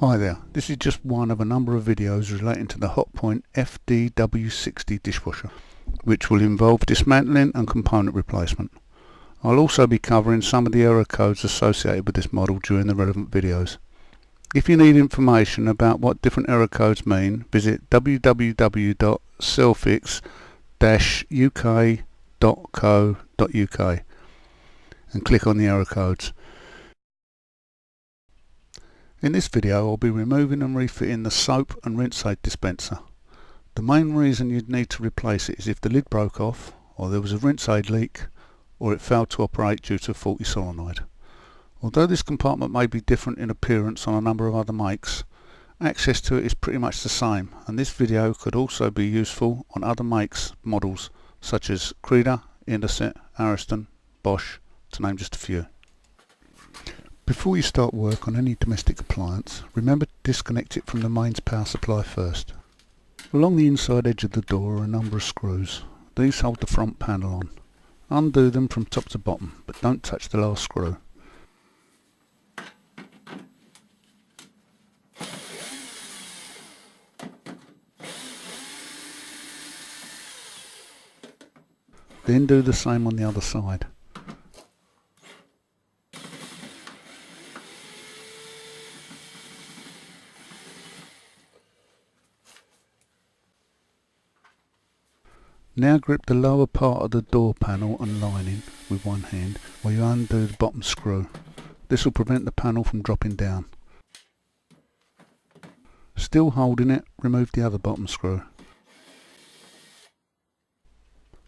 Hi there, this is just one of a number of videos relating to the Hotpoint FDW60 dishwasher, which will involve dismantling and component replacement. I'll also be covering some of the error codes associated with this model during the relevant videos. If you need information about what different error codes mean, visit www.selfix-uk.co.uk and click on the error codes. In this video I'll be removing and refitting the soap and rinse aid dispenser. The main reason you'd need to replace it is if the lid broke off, or there was a rinse aid leak, or it failed to operate due to a faulty solenoid. Although this compartment may be different in appearance on a number of other makes, access to it is pretty much the same, and this video could also be useful on other makes models such as Creda, Indesit, Ariston, Bosch, to name just a few. Before you start work on any domestic appliance, remember to disconnect it from the mains power supply first. Along the inside edge of the door are a number of screws. These hold the front panel on. Undo them from top to bottom, but don't touch the last screw. Then do the same on the other side. Now grip the lower part of the door panel and lining with one hand while you undo the bottom screw. This will prevent the panel from dropping down. Still holding it, remove the other bottom screw.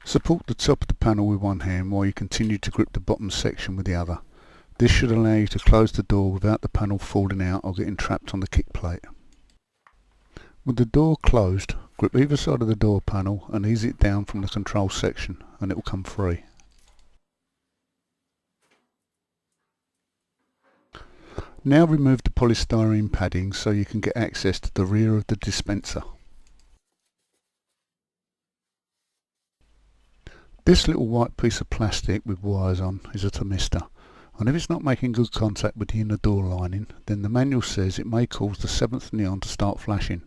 Support the top of the panel with one hand while you continue to grip the bottom section with the other. This should allow you to close the door without the panel falling out or getting trapped on the kick plate. With the door closed, grip either side of the door panel and ease it down from the control section and it will come free. Now remove the polystyrene padding so you can get access to the rear of the dispenser. This little white piece of plastic with wires on is a thermistor, and if it's not making good contact with the inner door lining, then the manual says it may cause the 7th neon to start flashing.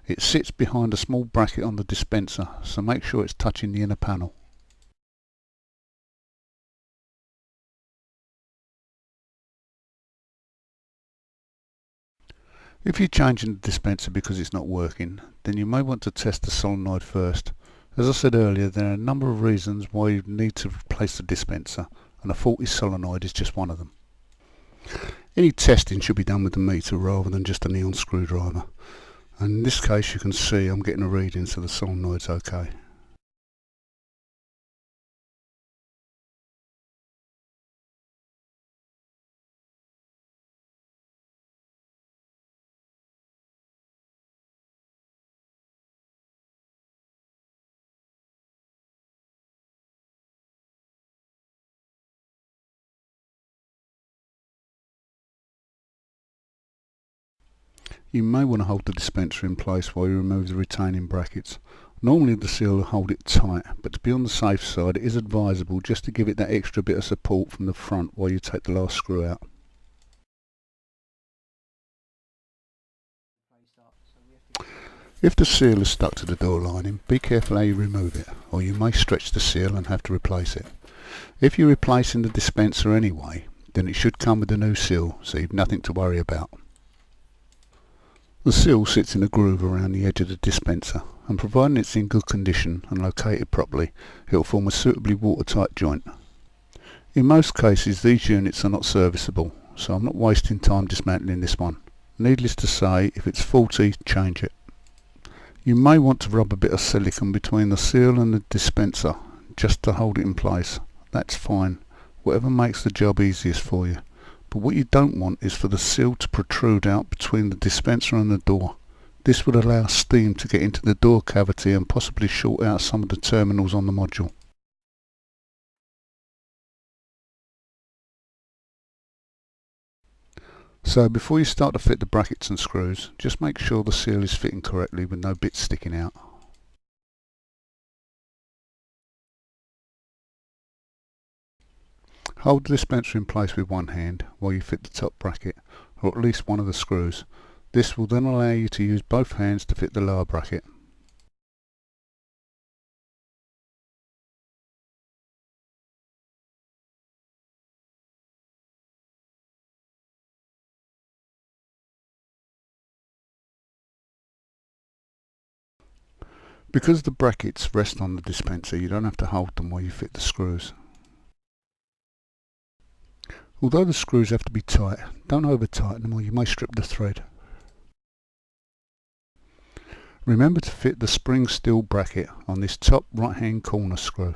It sits behind a small bracket on the dispenser, so make sure it's touching the inner panel. If you're changing the dispenser because it's not working, then you may want to test the solenoid first. As I said earlier, there are a number of reasons why you need to replace the dispenser, and a faulty solenoid is just one of them. Any testing should be done with the meter rather than just a neon screwdriver. And in this case you can see I'm getting a reading, so the solenoid's okay. You may want to hold the dispenser in place while you remove the retaining brackets. Normally the seal will hold it tight, but to be on the safe side it is advisable just to give it that extra bit of support from the front while you take the last screw out. If the seal is stuck to the door lining, be careful how you remove it, or you may stretch the seal and have to replace it. If you're replacing the dispenser anyway, then it should come with a new seal, so you've nothing to worry about. The seal sits in a groove around the edge of the dispenser, and providing it's in good condition and located properly, it will form a suitably watertight joint. In most cases these units are not serviceable, so I'm not wasting time dismantling this one. Needless to say, if it's faulty, change it. You may want to rub a bit of silicone between the seal and the dispenser, just to hold it in place. That's fine, whatever makes the job easiest for you. But what you don't want is for the seal to protrude out between the dispenser and the door. This would allow steam to get into the door cavity and possibly short out some of the terminals on the module. So before you start to fit the brackets and screws, just make sure the seal is fitting correctly with no bits sticking out. Hold the dispenser in place with one hand while you fit the top bracket, or at least one of the screws. This will then allow you to use both hands to fit the lower bracket. Because the brackets rest on the dispenser, you don't have to hold them while you fit the screws. Although the screws have to be tight, don't over tighten them or you may strip the thread. Remember to fit the spring steel bracket on this top right hand corner screw.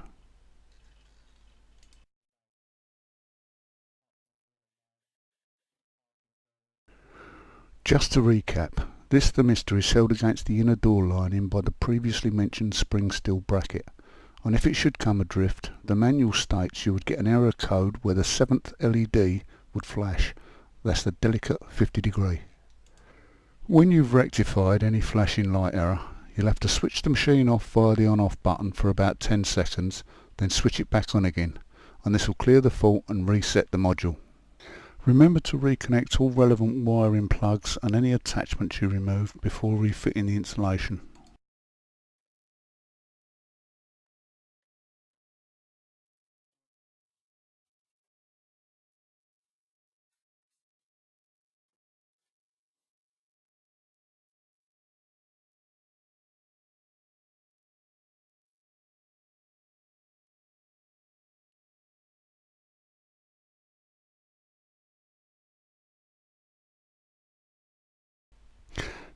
Just to recap, this thermistor is held against the inner door lining by the previously mentioned spring steel bracket, and if it should come adrift, the manual states you would get an error code where the 7th LED would flash. That's the delicate 50 degree. When you've rectified any flashing light error, you'll have to switch the machine off via the on-off button for about 10 seconds, then switch it back on again, and this will clear the fault and reset the module. Remember to reconnect all relevant wiring plugs and any attachments you removed before refitting the installation.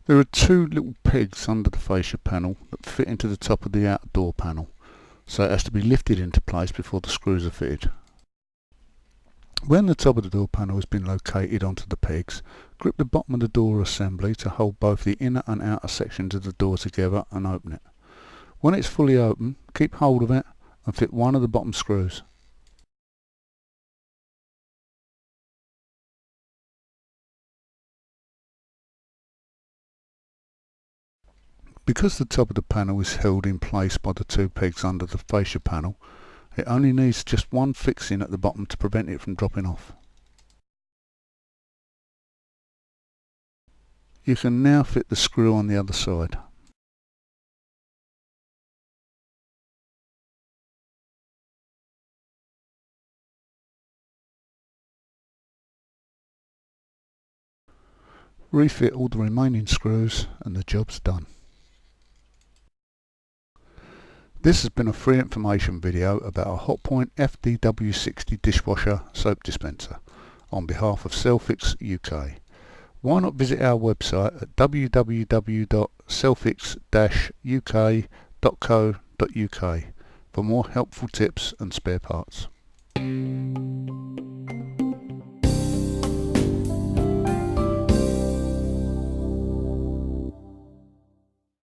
There are two little pegs under the fascia panel that fit into the top of the outer door panel, so it has to be lifted into place before the screws are fitted. When the top of the door panel has been located onto the pegs, grip the bottom of the door assembly to hold both the inner and outer sections of the door together and open it. When it's fully open, keep hold of it and fit one of the bottom screws. Because the top of the panel is held in place by the two pegs under the fascia panel, it only needs just one fixing at the bottom to prevent it from dropping off. You can now fit the screw on the other side. Refit all the remaining screws and the job's done. This has been a free information video about a Hotpoint FDW60 dishwasher soap dispenser on behalf of Selfix UK. Why not visit our website at www.selfix-uk.co.uk for more helpful tips and spare parts.